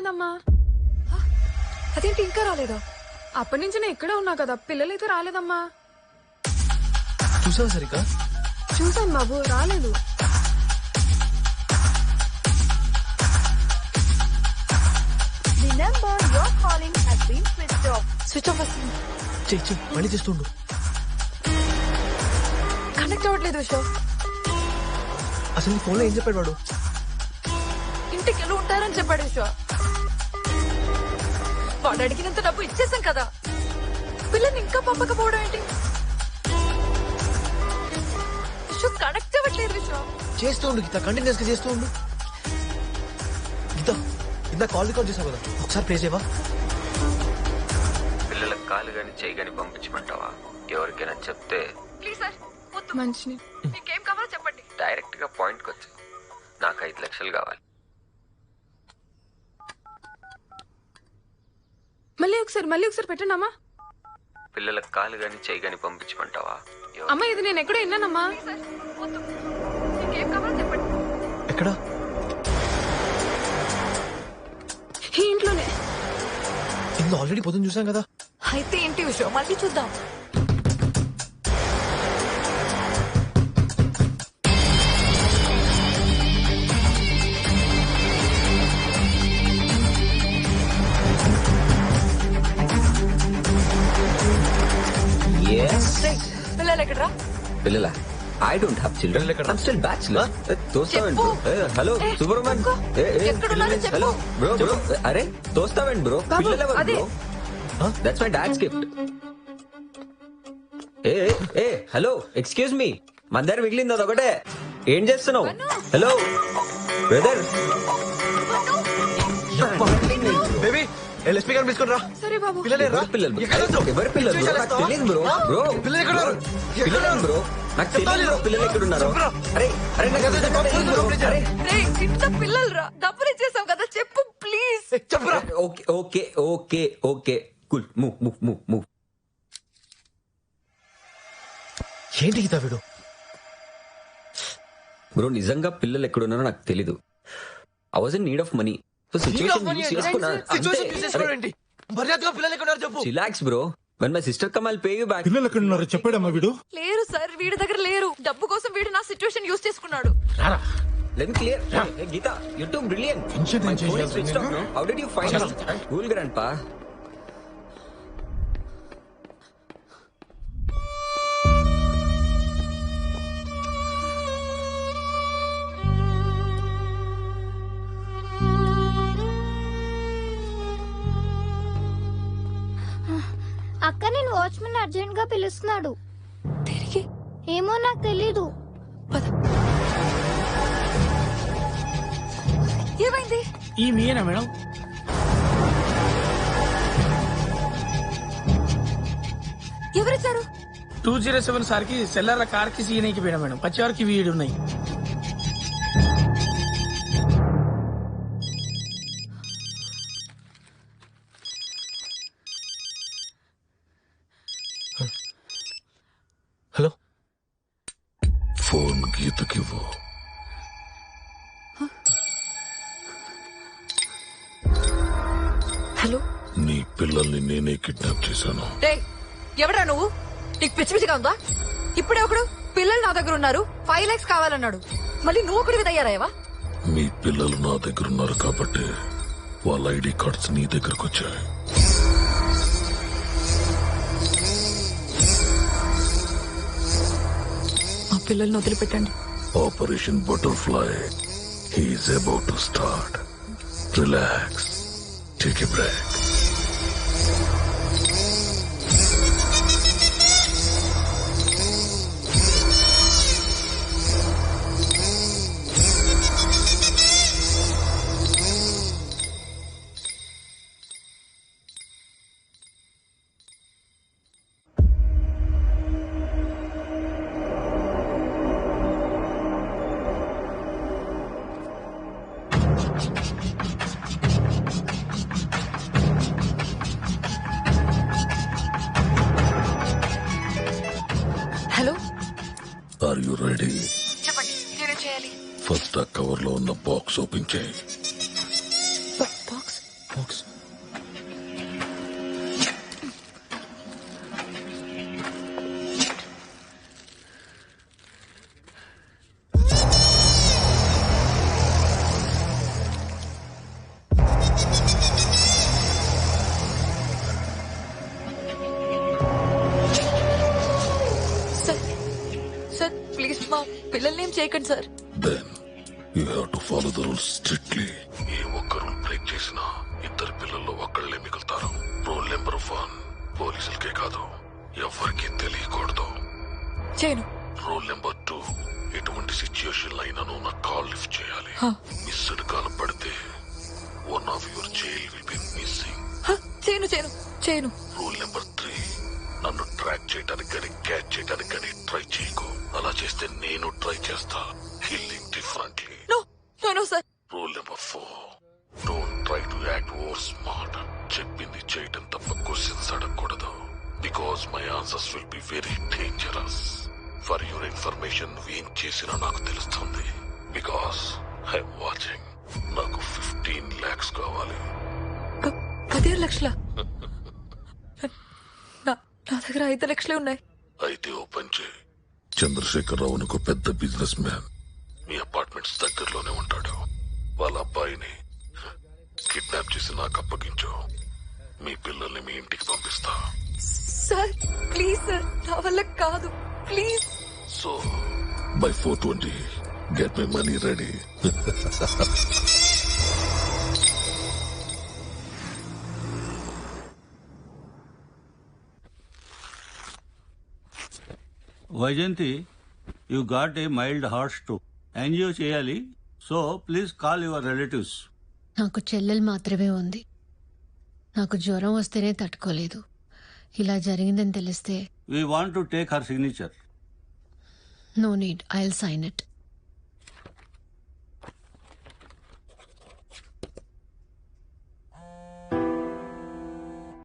రాలేదమ్మా. అదేంటి ఇంకా రాలేదా? అప్పటి నుంచి నేను ఇక్కడే ఉన్నా కదా, పిల్లలైతే రాలేదమ్మా. చూసావు సరిగ్గా? చూసాను బాబు, రాలేదు. The number you're calling has been switched off. Switch off వస్తుంది. చెయ్యి మళ్ళీ చేస్తుండు. కనెక్ట్ అవ్వట్లేదు విషయం. అసలు నీ ఫోన్లో ఏం చెప్పాడు వాడు? ఇంటికి ఎలా ఉంటారని చెప్పాడు విశ్వ. వాడు అడిగినంత డబ్బు ఇచ్చేసాం కదా, పిల్లల్ని ఇంకా పంపకపోవడం ఏంటి? విశ్వ కనెక్ట్ అవ్వట్లేదు విశ్వ. చేస్తూ ఉండు గీత, కంటిన్యూస్ గా చేస్తూ ఉండు. గీత ఇంత కాల్ రికార్డ్ చేసావు కదా, ఒకసారి ప్లే చేయవా? పిల్లలకు కాలు గాని చేయి గాని పంపించమంటావా? ఎవరికైనా చెప్తే ప్లీజ్ సార్, మంచిని మీకేం కావాలో చెప్పండి. డైరెక్ట్ గా పాయింట్ కి వచ్చి నాకు 5 లక్షలు కావాలి. మళ్ళీ ఒకసారి పెట్టండి అమ్మా. పిల్లలకు కాలు గాని చేయి గాని పంపించమంటావా? అమ్మా ఇది నేను ఎక్కడో విన్నానమ్మా. మీకేం కావాలో చెప్పండి. ఎక్కడ? ఈ ఇంట్లోనే. ఇందులో ఆల్రెడీ పొద్దున్న చూసాం కదా. అయితే ఏంటి విషయం, మళ్ళీ చూద్దాం. పిల్లలు ఎక్కడరా? పిల్లల I don't have children. I'm still bachelor. తోస్తావేంటి బ్రో? హలో సుబ్రహ్మణ్. ఎక్కడున్నారో చెప్పు. Hello bro. అరే తోస్తావేంటి బ్రో? పిల్లలు ఎవరు bro? That's my dad's gift. ఏ హలో ఎక్స్క్యూజ్ మీ, మన దగ్గర మిగిలింది అదొకటే. ఏం చేస్తున్నావు? Hello brother. బేబీ ఎల్ఎస్పీ గారిని తీసుకుని రా. సరే బాబు. పిల్లలేరా? పిల్లలు ఎక్కడ ఉన్నావు? ఎవరి పిల్లలు బ్రో? నాకు తెలియదు బ్రో. బ్రో పిల్లలు ఎక్కడ ఉన్నారు? పిల్లలు బ్రో, నాకు తెలియదు బ్రో పిల్లలు ఎక్కడ ఉన్నారు. అరే అరే నాకు తెలియదు బ్రో. అరే రేయ్, ఇంత పిల్లలు రా, డబ్బులు ఇచ్చేసాం కదా, చెప్పు ప్లీజ్. చెప్పురా. Okay okay okay okay cool. Move move move move. ఏంటి గీత వీడు? బ్రో నిజంగా పిల్లలు ఎక్కడున్నారో నాకు తెలీదు. I was in need of money. So situation use చేసుకున్నా. సిచువేషన్ తీసేసుకోండి. మర్యాదగా పిల్లలు ఎక్కడ ఉన్నారు చెప్పు. Relax bro. when my sister come I'll pay you back. పిల్లలు ఎక్కడ ఉన్నారు చెప్పాడమ్మా వీడు. లేరు సార్, వీడి దగ్గర లేరు. డబ్బు కోసం వీడు నా సిచ్యువేషన్ యూస్ చేసుకున్నాడు. Let me clear. Hey Geeta, you're too brilliant. Tension My phone is చేయాలి switched off, no? How did you find out? Cool grandpa. అక్క నేను వాచ్మెన్ అర్జెంట్ గా పిలుస్తున్నాడు. తిరిగి ఏమో నాకు తెలీదు. ఏమైంది? ఈ మీనా మేడం? ఎవరిచ్చారు? 207 సార్ కి సెల్లర్ల కార్ కి సీఎన్ఐకి పోయినా మేడం. పచ్చివారికి వీడు ఉన్నాయి. Hello phone గీతకివ్వు. హలో, నీ పిల్లల్ని నేనే కిడ్నాప్ చేశాను. రేయ్ ఎవరా నువ్వు? నీకు పిచ్చి పిచ్చిగా ఉందా? ఇప్పుడే ఒకడు పిల్లలు నా దగ్గర ఉన్నారు 5 lakhs కావాలన్నాడు. మళ్ళీ నువ్వు ఒకటి తయారయ్యావా? మీ పిల్లలు నా దగ్గర ఉన్నారు కాబట్టి వాళ్ళ ఐడి కార్డ్స్ నీ దగ్గరకు వచ్చాయి. మా పిల్లల్ని వదిలిపెట్టండి. Operation butterfly is about to start. Relax, take a break. Hello, are you ready? చెప్పండి, నేనేం చేయాలి? ఫస్ట్ ఆ కవర్ లో ఉన్న బాక్స్ ఓపెన్ చేయి. Box box. Sir sir please మా పిల్లల్ని ఏం చేయకండి sir. Then you have to follow the rules strictly. ఏ ఒక్క రూల్ బ్రేక్ చేసినా ఇద్దరు పిల్లల్లో ఒక్కళ్ళే మిగులుతారు. రూల్ నెంబర్ 1 పోలీసులకే కాదు ఎవరికి తెలియకూడదు. చేయను. రూల్ నెంబర్ 2 ఎటువంటి సిచ్యుయేషన్ అయినాను నా కాల్ లిఫ్ట్ చేయాలి. మిస్డ్ కాల్ పడితే one of your child will be missing. చేయను చేయను చేయను. రూల్ నెంబర్ 3 నన్ను ట్రాక్ చేయడానికి కానీ క్యాచ్ చేయడానికి కానీ ట్రై చేయకు. అలా చేస్తే నేను ట్రై చేస్తా. Killing differently. No no no sir. Rule number 4 don't try to act over smart. చెప్పింది చేయటం తప్ప క్వశ్చన్స్ అడగకూడదు. Because my answers will be very dangerous. For your information నువ్వేం చేసినా నాకు తెలుస్తుంది. Because I'm watching. నాకు 15 lakhs కావాలి. 15 లక్షల? నా దగ్గర 5 లక్షలే ఉన్నాయి. అయితే ఓపెన్ చేయి. చంద్రశేఖరరావు ఒక పెద్ద బిజినెస్ మ్యాన్ మీ అపార్ట్మెంట్స్ దగ్గరలోనే ఉంటాడు. వాళ్ళ అబ్బాయిని కిడ్నాప్ చేసి నాకు అప్పగించు. మీ పిల్లల్ని మీ ఇంటికి పంపిస్తా. సార్ ప్లీజ్ సార్, నా వల్ల కాదు please. So by 4:20 get my money ready. Vyjayanthi, you got a mild heart stroke. Angio చేయాలి. So please call your relatives. నాకు చెల్లెలు మాత్రమే ఉంది. నాకు జ్వరం వస్తేనే తట్టుకోలేదు. ఇలా జరిగిందని తెలిస్తే we want to take her signature. No need, I will sign it.